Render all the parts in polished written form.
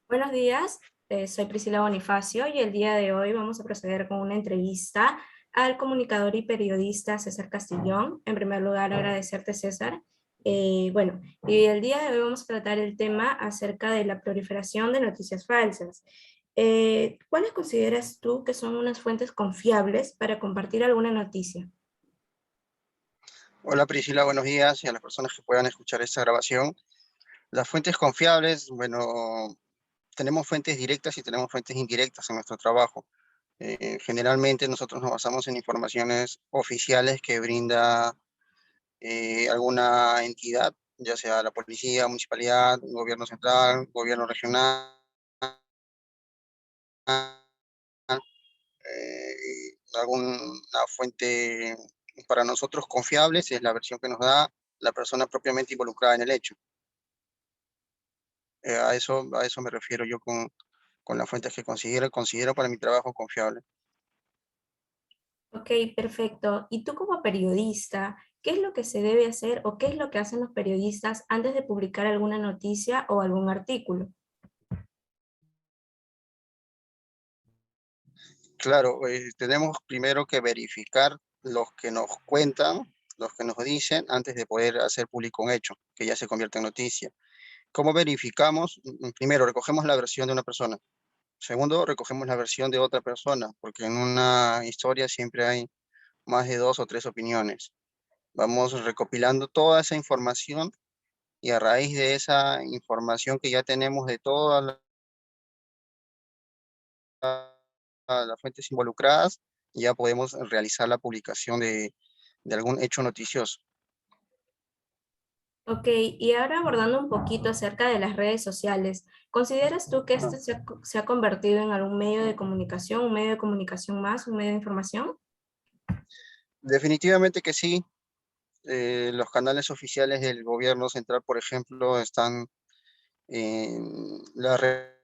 Buenos días, soy Priscila Bonifacio y el día de hoy vamos a proceder con una entrevista al comunicador y periodista César Castillón. En primer lugar, agradecerte, César. Y el día de hoy vamos a tratar el tema acerca de la proliferación de noticias falsas. ¿Cuáles consideras tú que son unas fuentes confiables para compartir alguna noticia? Hola Priscila, buenos días y a las personas que puedan escuchar esta grabación. Las fuentes confiables, bueno, tenemos fuentes directas y tenemos fuentes indirectas en nuestro trabajo. Generalmente nosotros nos basamos en informaciones oficiales que brinda alguna entidad, ya sea la policía, municipalidad, gobierno central, gobierno regional. Alguna fuente para nosotros confiable es la versión que nos da la persona propiamente involucrada en el hecho. A eso me refiero yo con las fuentes que considero para mi trabajo confiable. Ok, perfecto. ¿Y tú como periodista, qué es lo que se debe hacer o qué es lo que hacen los periodistas antes de publicar alguna noticia o algún artículo? Claro, tenemos primero que verificar los que nos cuentan, los que nos dicen, antes de poder hacer público un hecho, que ya se convierte en noticia. ¿Cómo verificamos? Primero, recogemos la versión de una persona. Segundo, recogemos la versión de otra persona, porque en una historia siempre hay más de dos o tres opiniones. Vamos recopilando toda esa información y a raíz de esa información que ya tenemos de todas las fuentes involucradas, ya podemos realizar la publicación de algún hecho noticioso. Ok, y ahora abordando un poquito acerca de las redes sociales, ¿consideras tú que este se ha convertido en algún medio de comunicación, un medio de comunicación más, un medio de información? Definitivamente que sí. Los canales oficiales del gobierno central, por ejemplo, están en las redes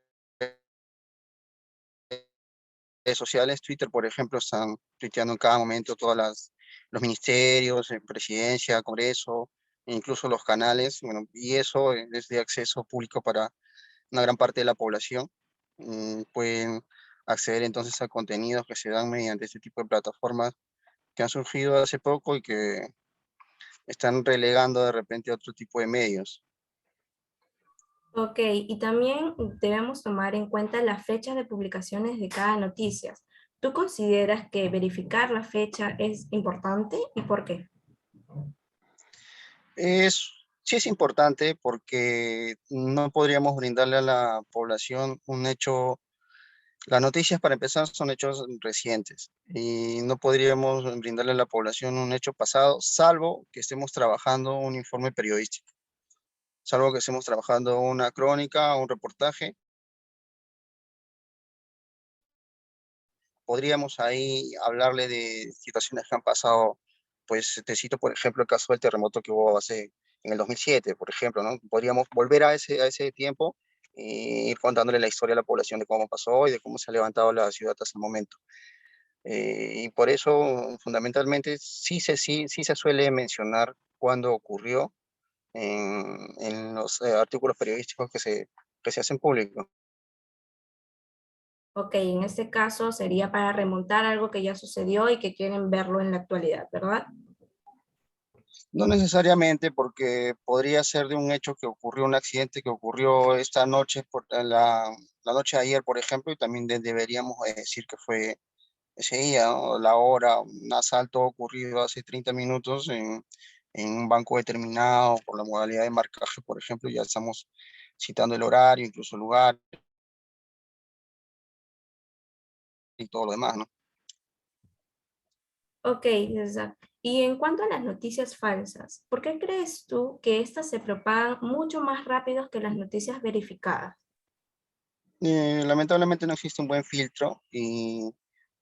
sociales. Twitter, por ejemplo, están tuiteando en cada momento los ministerios, presidencia, Congreso, e incluso los canales. Bueno, y eso es de acceso público para una gran parte de la población. Pueden acceder entonces a contenidos que se dan mediante este tipo de plataformas que han surgido hace poco y que están relegando de repente a otro tipo de medios. Ok, y también debemos tomar en cuenta las fechas de publicaciones de cada noticia. ¿Tú consideras que verificar la fecha es importante y por qué? Sí es importante porque no podríamos brindarle a la población un hecho. Las noticias, para empezar, son hechos recientes y no podríamos brindarle a la población un hecho pasado, salvo que estemos trabajando un informe periodístico, salvo que estemos trabajando una crónica, un reportaje. Podríamos ahí hablarle de situaciones que han pasado. Pues te cito, por ejemplo, el caso del terremoto que hubo en el 2007, por ejemplo, ¿no? Podríamos volver a ese tiempo y ir contándole la historia a la población de cómo pasó y de cómo se ha levantado la ciudad hasta el momento. Y por eso, fundamentalmente, sí se suele mencionar cuándo ocurrió en los artículos periodísticos que se hacen públicos. Ok, en este caso sería para remontar algo que ya sucedió y que quieren verlo en la actualidad, ¿verdad? No necesariamente, porque podría ser de un hecho que ocurrió, un accidente que ocurrió esta noche, la noche de ayer, por ejemplo, y también deberíamos decir que fue ese día, ¿no? La hora, un asalto ocurrido hace 30 minutos en un banco determinado, por la modalidad de marcaje, por ejemplo, ya estamos citando el horario, incluso el lugar y todo lo demás, ¿no? Ok, César. Y en cuanto a las noticias falsas, ¿por qué crees tú que estas se propagan mucho más rápido que las noticias verificadas? Lamentablemente no existe un buen filtro y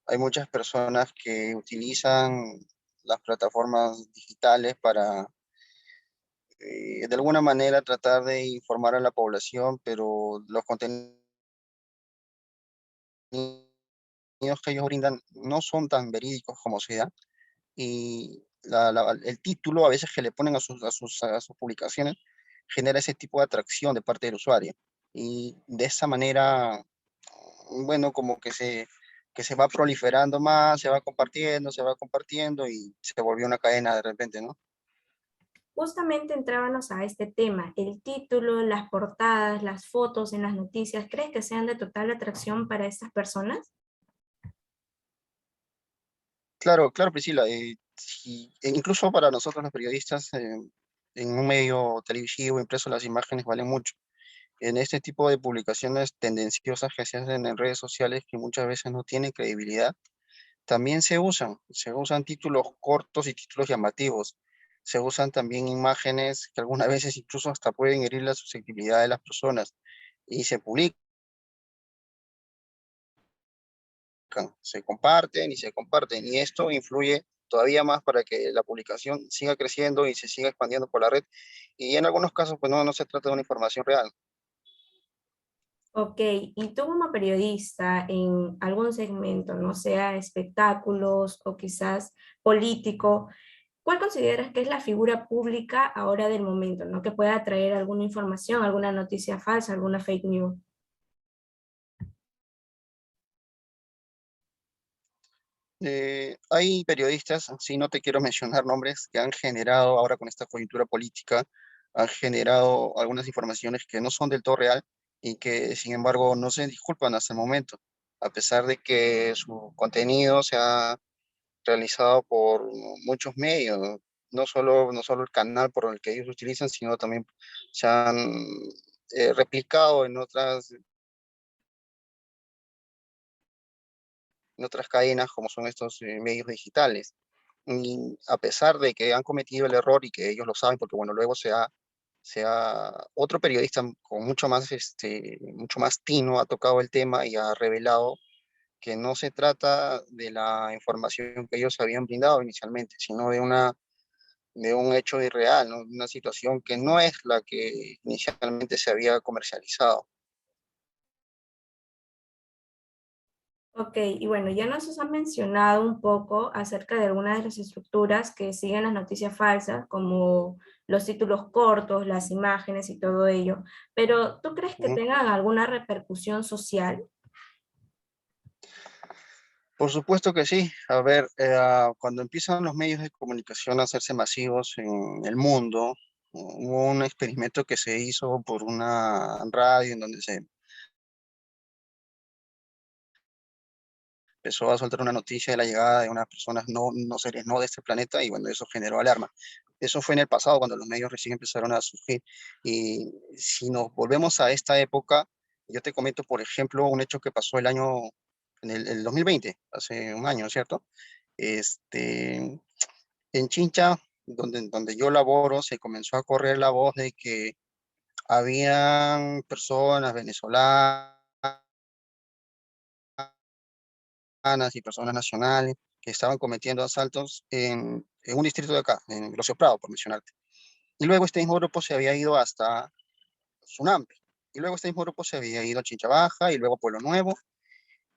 hay muchas personas que utilizan las plataformas digitales para, de alguna manera, tratar de informar a la población, pero los contenidos que ellos brindan no son tan verídicos como se da. Y el título a veces que le ponen a sus publicaciones genera ese tipo de atracción de parte del usuario. y de esa manera, bueno, como que se va proliferando más, se va compartiendo y se volvió una cadena de repente, ¿no? Justamente entrábamos a este tema, el título, las portadas, las fotos en las noticias, ¿crees que sean de total atracción para estas personas? Claro, claro, Priscila, e incluso para nosotros los periodistas, en un medio televisivo impreso las imágenes valen mucho. En este tipo de publicaciones tendenciosas que se hacen en redes sociales que muchas veces no tienen credibilidad, también se usan títulos cortos y títulos llamativos. Se usan también imágenes que algunas veces incluso hasta pueden herir la susceptibilidad de las personas y se publican, se comparten y se comparten. Y esto influye todavía más para que la publicación siga creciendo y se siga expandiendo por la red. Y en algunos casos, pues no se trata de una información real. Ok, y tú como periodista en algún segmento, no sea espectáculos o quizás político, ¿cuál consideras que es la figura pública ahora del momento, ¿no? Que pueda traer alguna información, alguna noticia falsa, alguna fake news. Hay periodistas, sí, no te quiero mencionar nombres, que han generado ahora con esta coyuntura política, han generado algunas informaciones que no son del todo real y que sin embargo no se disculpan hasta el momento, a pesar de que su contenido se ha realizado por muchos medios, ¿no? No solo el canal por el que ellos utilizan, sino también se han replicado en otras cadenas como son estos medios digitales. Y a pesar de que han cometido el error y que ellos lo saben, porque bueno, luego otro periodista con mucho más tino ha tocado el tema y ha revelado que no se trata de la información que ellos habían brindado inicialmente, sino de un hecho irreal, ¿no? Una situación que no es la que inicialmente se había comercializado. Ok, y bueno, ya nos has mencionado un poco acerca de algunas de las estructuras que siguen las noticias falsas, como los títulos cortos, las imágenes y todo ello, pero ¿tú crees que Ujú. tengan alguna repercusión social? Por supuesto que sí. A ver, cuando empiezan los medios de comunicación a hacerse masivos en el mundo, hubo un experimento que se hizo por una radio en donde se empezó a soltar una noticia de la llegada de unas personas no seres no de este planeta y bueno, eso generó alarma. Eso fue en el pasado cuando los medios recién empezaron a surgir. Y si nos volvemos a esta época, yo te comento, por ejemplo, un hecho que pasó el 2020, hace un año, ¿cierto? Este, en Chincha, donde yo laboro, se comenzó a correr la voz de que habían personas venezolanas y personas nacionales que estaban cometiendo asaltos en un distrito de acá, en Grosio Prado, por mencionarte. Y luego este mismo grupo se había ido hasta Sunampe. Y luego este mismo grupo se había ido a Chincha Baja y luego a Pueblo Nuevo.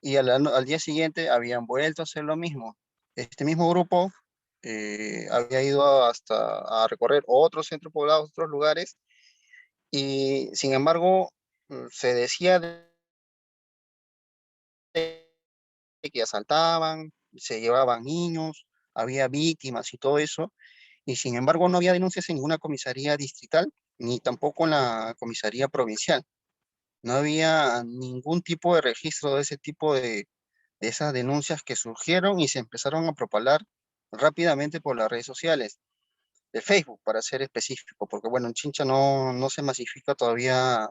Y al día siguiente habían vuelto a hacer lo mismo. Este mismo grupo había ido hasta a recorrer otros centros poblados, otros lugares. Y sin embargo, se decía de que asaltaban, se llevaban niños, había víctimas y todo eso, y sin embargo no había denuncias en ninguna comisaría distrital, ni tampoco en la comisaría provincial. No había ningún tipo de registro de ese tipo de esas denuncias que surgieron y se empezaron a propalar rápidamente por las redes sociales, de Facebook para ser específico, porque bueno, en Chincha no se masifica todavía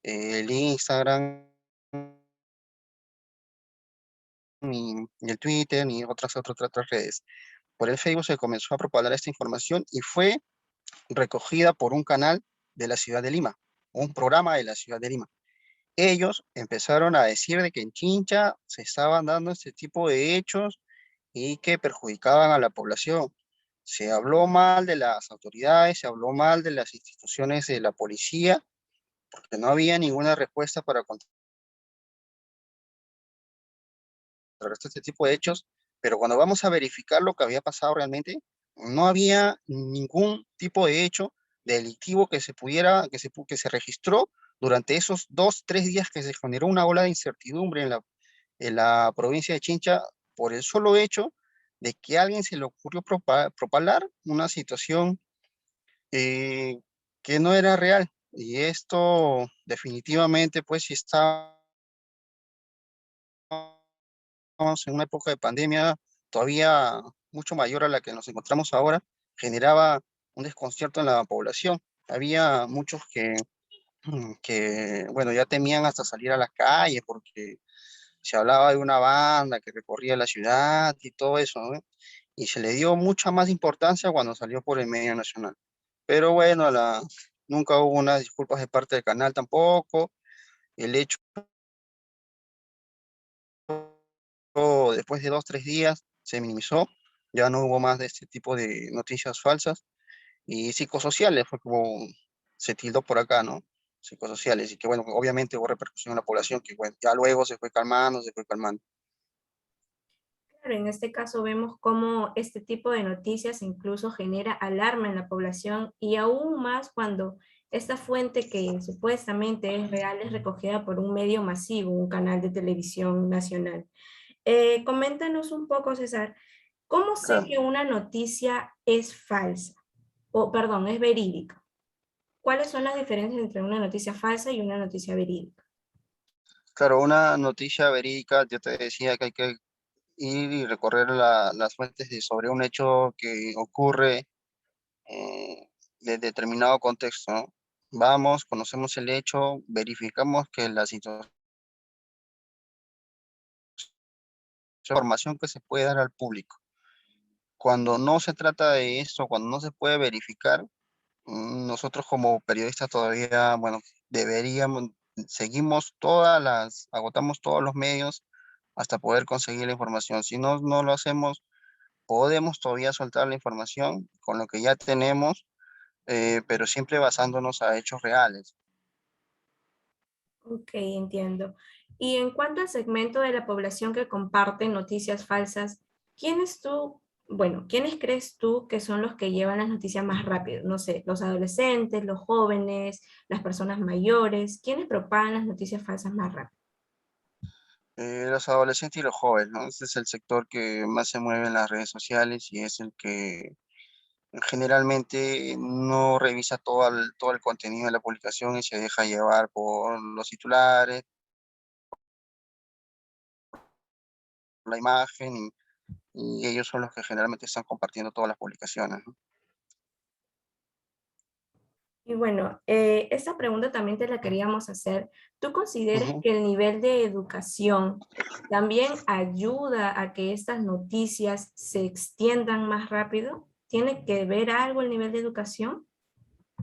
el Instagram, ni el Twitter, ni otras redes. Por el Facebook se comenzó a propagar esta información y fue recogida por un canal de la ciudad de Lima, un programa de la ciudad de Lima. Ellos empezaron a decir de que en Chincha se estaban dando este tipo de hechos y que perjudicaban a la población. Se habló mal de las autoridades, se habló mal de las instituciones de la policía, porque no había ninguna respuesta para contrarrestar este tipo de hechos, pero cuando vamos a verificar lo que había pasado realmente, no había ningún tipo de hecho delictivo que se pudiera, que se registró durante esos 2, 3 días que se generó una ola de incertidumbre en la provincia de Chincha por el solo hecho de que a alguien se le ocurrió propalar una situación eh, que no era real. Y esto definitivamente, pues, si estamos en una época de pandemia todavía mucho mayor a la que nos encontramos ahora, generaba un desconcierto en la población. Había muchos que, bueno, ya temían hasta salir a la calle porque se hablaba de una banda que recorría la ciudad y todo eso, ¿no? Y se le dio mucha más importancia cuando salió por el medio nacional. Pero bueno, nunca hubo unas disculpas de parte del canal tampoco. El hecho, después de 2, 3 días, se minimizó. Ya no hubo más de este tipo de noticias falsas. Y psicosociales, fue como se tildó por acá, ¿no? Psicosociales. Y que bueno, obviamente hubo repercusión en la población, que bueno, ya luego se fue calmando, se fue calmando. Claro, en este caso vemos cómo este tipo de noticias incluso genera alarma en la población y aún más cuando esta fuente que supuestamente es real es recogida por un medio masivo, un canal de televisión nacional. Coméntanos un poco, César, ¿cómo sé Claro. que una noticia es falsa? O, perdón, es verídica. ¿Cuáles son las diferencias entre una noticia falsa y una noticia verídica? Claro, una noticia verídica, yo te decía que hay que ir y recorrer las fuentes sobre un hecho que ocurre de determinado contexto, ¿no? Vamos, conocemos el hecho, verificamos que la situación, información que se puede dar al público. Cuando no se trata de esto, cuando no se puede verificar, nosotros como periodistas todavía, bueno, deberíamos, agotamos todos los medios hasta poder conseguir la información. Si no, no lo hacemos, podemos todavía soltar la información con lo que ya tenemos, pero siempre basándonos a hechos reales. Ok, entiendo. Y en cuanto al segmento de la población que comparte noticias falsas, ¿quiénes crees tú que son los que llevan las noticias más rápido? No sé, los adolescentes, los jóvenes, las personas mayores, ¿quiénes propagan las noticias falsas más rápido? Los adolescentes y los jóvenes, ¿no? Este es el sector que más se mueve en las redes sociales y es el que generalmente no revisa todo el contenido de la publicación y se deja llevar por los titulares, la imagen y ellos son los que generalmente están compartiendo todas las publicaciones, ¿no? Y bueno, esta pregunta también te la queríamos hacer. ¿Tú consideras Ujú. que el nivel de educación también ayuda a que estas noticias se extiendan más rápido? ¿Tiene que ver algo el nivel de educación?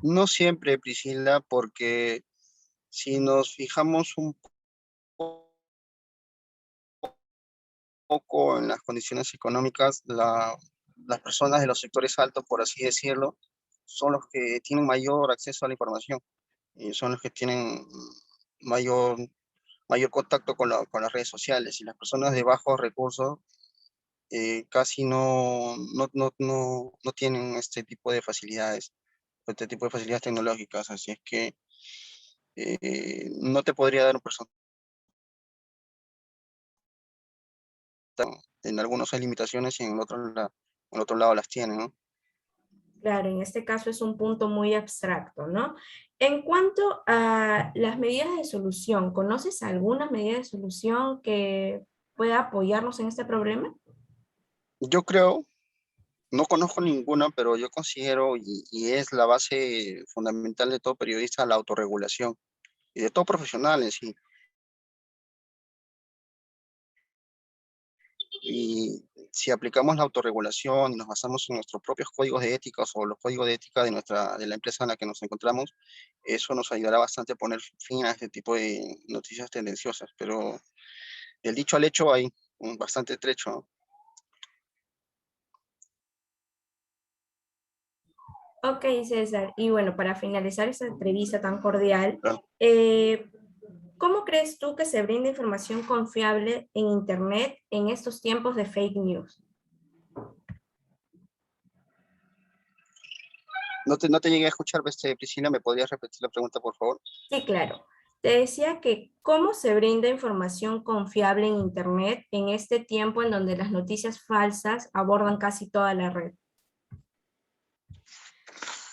No siempre, Priscila, porque si nos fijamos un poco en las condiciones económicas, las personas de los sectores altos, por así decirlo, son los que tienen mayor acceso a la información y son los que tienen mayor, mayor contacto con las redes sociales y las personas de bajos recursos casi no tienen este tipo de facilidades tecnológicas, así es que no te podría dar un porcentaje. En algunos hay limitaciones y en el otro lado las tienen, ¿no? Claro, en este caso es un punto muy abstracto, ¿no? En cuanto a las medidas de solución, ¿conoces alguna medida de solución que pueda apoyarnos en este problema? Yo creo, no conozco ninguna, pero yo considero, y es la base fundamental de todo periodista, la autorregulación y de todo profesional en sí. Y si aplicamos la autorregulación y nos basamos en nuestros propios códigos de ética o los códigos de ética de la empresa en la que nos encontramos, eso nos ayudará bastante a poner fin a este tipo de noticias tendenciosas. Pero del dicho al hecho hay un bastante trecho, ¿no? Ok, César. Y bueno, para finalizar esta entrevista tan cordial, Claro. eh, ¿cómo crees tú que se brinda información confiable en Internet en estos tiempos de fake news? No te llegué a escuchar, Priscila, ¿me podrías repetir la pregunta, por favor? Sí, claro. Te decía que cómo se brinda información confiable en Internet en este tiempo en donde las noticias falsas abordan casi toda la red.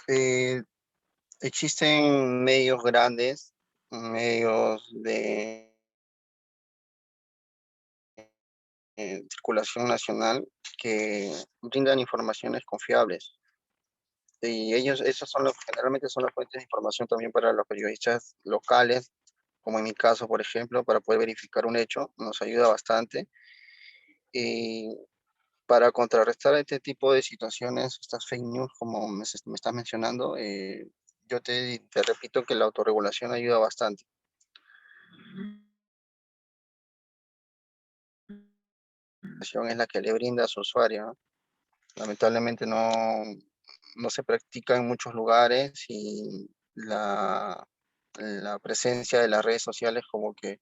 Eh, Existen medios grandes, medios de circulación nacional que brindan informaciones confiables. Y ellos, esos son generalmente son las fuentes de información también para los periodistas locales, como en mi caso, por ejemplo, para poder verificar un hecho, nos ayuda bastante. Y para contrarrestar este tipo de situaciones, estas fake news, como me estás mencionando, yo te repito que la autorregulación ayuda bastante. Es la que le brinda a su usuario, ¿no? Lamentablemente no se practica en muchos lugares y la presencia de las redes sociales como que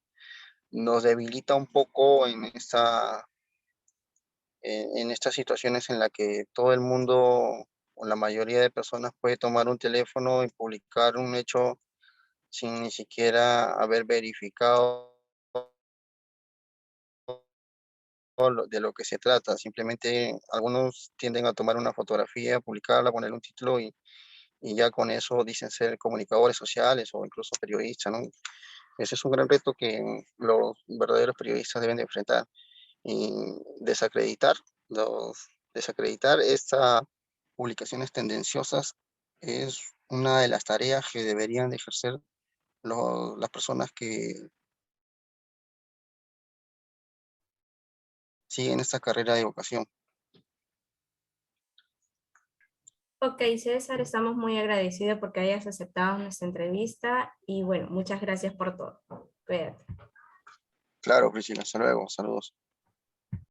nos debilita un poco en estas situaciones en la que todo el mundo o la mayoría de personas puede tomar un teléfono y publicar un hecho sin ni siquiera haber verificado de lo que se trata. Simplemente algunos tienden a tomar una fotografía, publicarla, poner un título y ya con eso dicen ser comunicadores sociales o incluso periodistas, ¿no? Ese es un gran reto que los verdaderos periodistas deben de enfrentar y desacreditar, desacreditar estas publicaciones tendenciosas es una de las tareas que deberían de ejercer las personas que siguen esta carrera de vocación. Ok, César, estamos muy agradecidos porque hayas aceptado nuestra entrevista y bueno, muchas gracias por todo. Cuídate. Claro, Priscila, hasta luego, saludos.